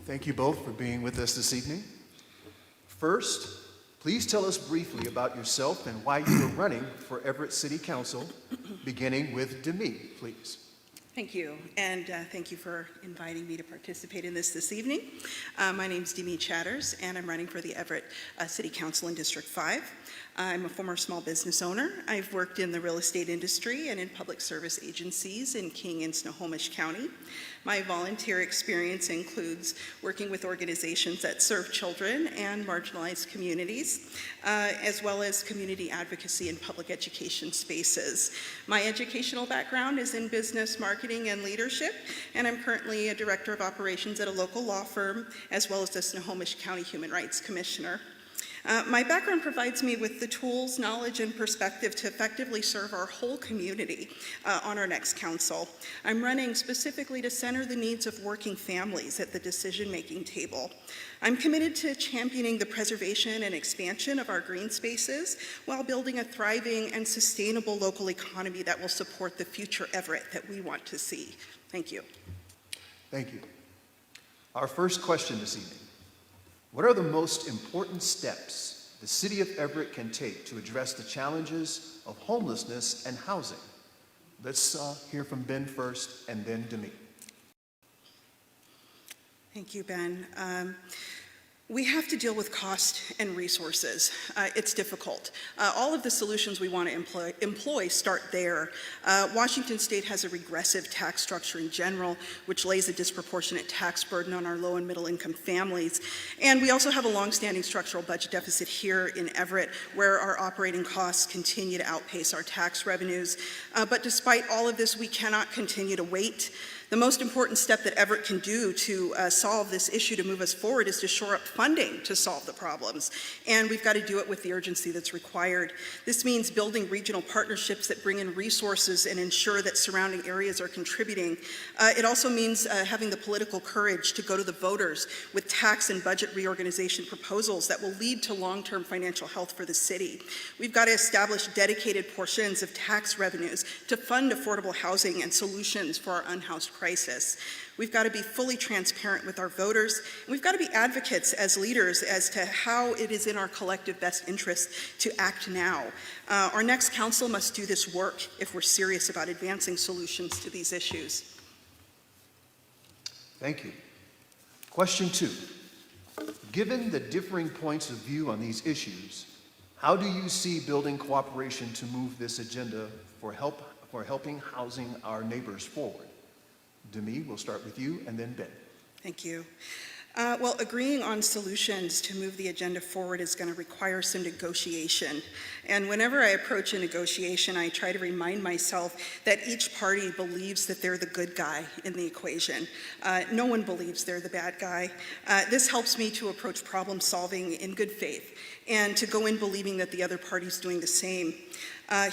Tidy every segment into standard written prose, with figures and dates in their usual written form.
Thank you both for being with us this evening. First, please tell us briefly about yourself and why you are running for Everett City Council, beginning with Demi, please. Thank you, and thank you for inviting me to participate in this evening. My name is Demi Chatters, and I'm running for the Everett City Council in District 5. I'm a former small business owner. I've worked in the real estate industry and in public service agencies in King and Snohomish County. My volunteer experience includes working with organizations that serve children and marginalized communities, as well as community advocacy and public education spaces. My educational background is in business, marketing, and leadership, and I'm currently a director of operations at a local law firm, as well as the Snohomish County Human Rights Commissioner. My background provides me with the tools, knowledge, and perspective to effectively serve our whole community on our next council. I'm running specifically to center the needs of working families at the decision-making table. I'm committed to championing the preservation and expansion of our green spaces while building a thriving and sustainable local economy that will support the future Everett that we want to see. Thank you. Thank you. Our first question this evening. What are the most important steps the City of Everett can take to address the challenges of homelessness and housing? Let's hear from Ben first and then Demi. Thank you, Ben. We have to deal with cost and resources. It's difficult. All of the solutions we want to employ start there. Washington State has a regressive tax structure in general, which lays a disproportionate tax burden on our low and middle income families. And we also have a longstanding structural budget deficit here in Everett, where our operating costs continue to outpace our tax revenues. But despite all of this, we cannot continue to wait. The most important step that Everett can do to solve this issue, to move us forward, is to shore up funding to solve the problems. And we've got to do it with the urgency that's required. This means building regional partnerships that bring in resources and ensure that surrounding areas are contributing. It also means having the political courage to go to the voters with tax and budget reorganization proposals that will lead to long-term financial health for the city. We've got to establish dedicated portions of tax revenues to fund affordable housing and solutions for our unhoused crisis. We've got to be fully transparent with our voters. And we've got to be advocates as leaders as to how it is in our collective best interest to act now. Our next council must do this work if we're serious about advancing solutions to these issues. Thank you. Question 2. Given the differing points of view on these issues, how do you see building cooperation to move this agenda for helping housing our neighbors forward? Demi, we'll start with you, and then Ben. Thank you. Well, agreeing on solutions to move the agenda forward is going to require some negotiation. And whenever I approach a negotiation, I try to remind myself that each party believes that they're the good guy in the equation. No one believes they're the bad guy. This helps me to approach problem solving in good faith and to go in believing that the other party's doing the same.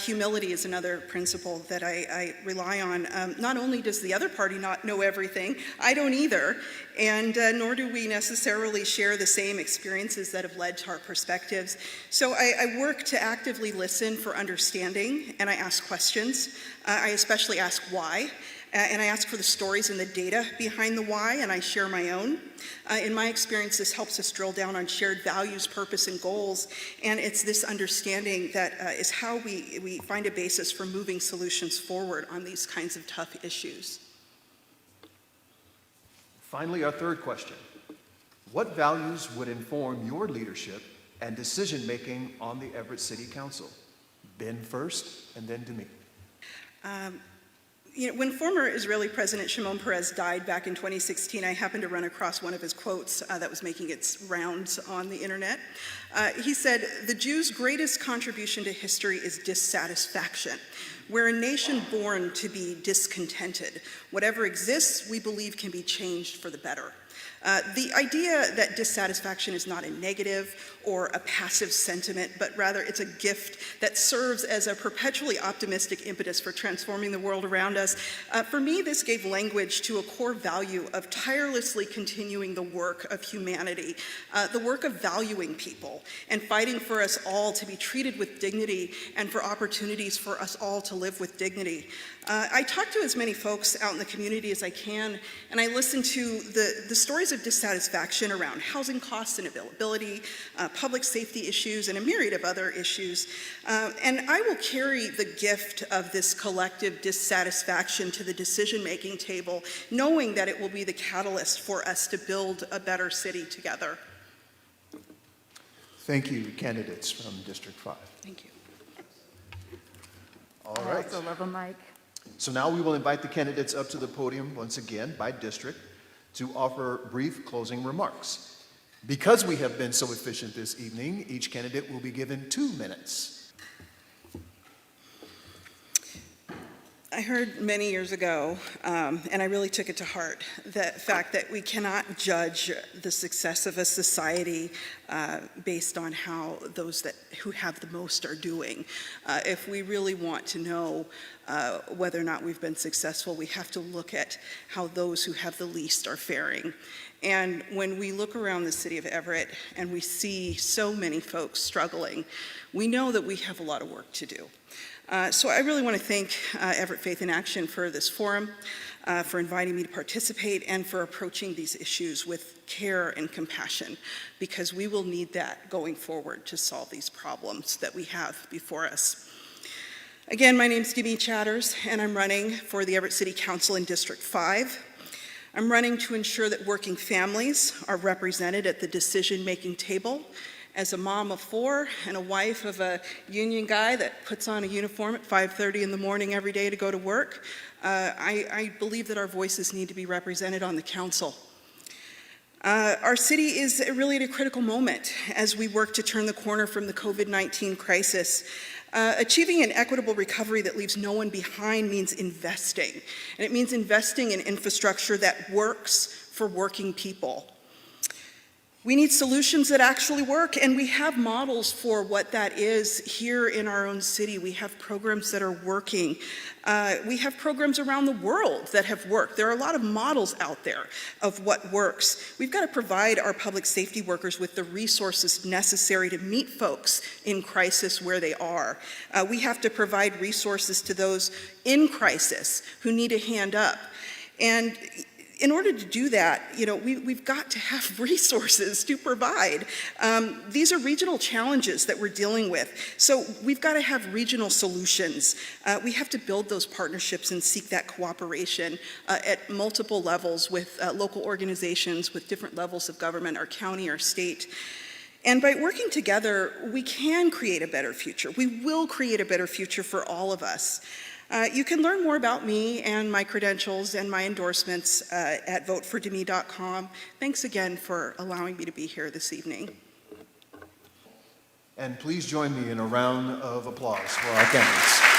Humility is another principle that I rely on. Not only does the other party not know everything, I don't either, and nor do we necessarily share the same experiences that have led to our perspectives. So I work to actively listen for understanding, and I ask questions. I especially ask why. And I ask for the stories and the data behind the why, and I share my own. In my experience, this helps us drill down on shared values, purpose, and goals, and it's this understanding that is how we find a basis for moving solutions forward on these kinds of tough issues. Finally, our third question. What values would inform your leadership and decision-making on the Everett City Council? Ben first, and then Demi. When former Israeli President Shimon Peres died back in 2016, I happened to run across one of his quotes that was making its rounds on the internet. He said, "The Jews' greatest contribution to history is dissatisfaction. We're a nation born to be discontented. Whatever exists, we believe can be changed for the better." The idea that dissatisfaction is not a negative or a passive sentiment, but rather it's a gift that serves as a perpetually optimistic impetus for transforming the world around us. For me, this gave language to a core value of tirelessly continuing the work of humanity, the work of valuing people and fighting for us all to be treated with dignity and for opportunities for us all to to live with dignity. I talk to as many folks out in the community as I can, and I listen to the stories of dissatisfaction around housing costs and availability, public safety issues, and a myriad of other issues. And I will carry the gift of this collective dissatisfaction to the decision-making table, knowing that it will be the catalyst for us to build a better city together. Thank you, candidates from District 5. Thank you. All I right. also love a mic. So now we will invite the candidates up to the podium once again by district to offer brief closing remarks. Because we have been so efficient this evening, each candidate will be given 2 minutes. I heard many years ago, and I really took it to heart, the fact that we cannot judge the success of a society based on how those who have the most are doing. If we really want to know whether or not we've been successful, we have to look at how those who have the least are faring. And when we look around the city of Everett and we see so many folks struggling, we know that we have a lot of work to do. So I really want to thank Everett Faith in Action for this forum, for inviting me to participate, and for approaching these issues with care and compassion, because we will need that going forward to solve these problems that we have before us. Again, my name is Demi, and I'm running for the Everett City Council in District 5. I'm running to ensure that working families are represented at the decision-making table. As a mom of 4 and a wife of a union guy that puts on a uniform at 5:30 in the morning every day to go to work, I believe that our voices need to be represented on the council. Our city is really at a critical moment as we work to turn the corner from the COVID-19 crisis. Achieving an equitable recovery that leaves no one behind means investing, and it means investing in infrastructure that works for working people. We need solutions that actually work, and we have models for what that is here in our own city. We have programs that are working. We have programs around the world that have worked. There are a lot of models out there of what works. We've got to provide our public safety workers with the resources necessary to meet folks in crisis where they are. We have to provide resources to those in crisis who need a hand up. And in order to do that, we've got to have resources to provide. These are regional challenges that we're dealing with, so we've got to have regional solutions. We have to build those partnerships and seek that cooperation at multiple levels with local organizations, with different levels of government, our county, our state. And by working together, we can create a better future. We will create a better future for all of us. You can learn more about me and my credentials and my endorsements at votefordemi.com. Thanks again for allowing me to be here this evening. And please join me in a round of applause for our candidates.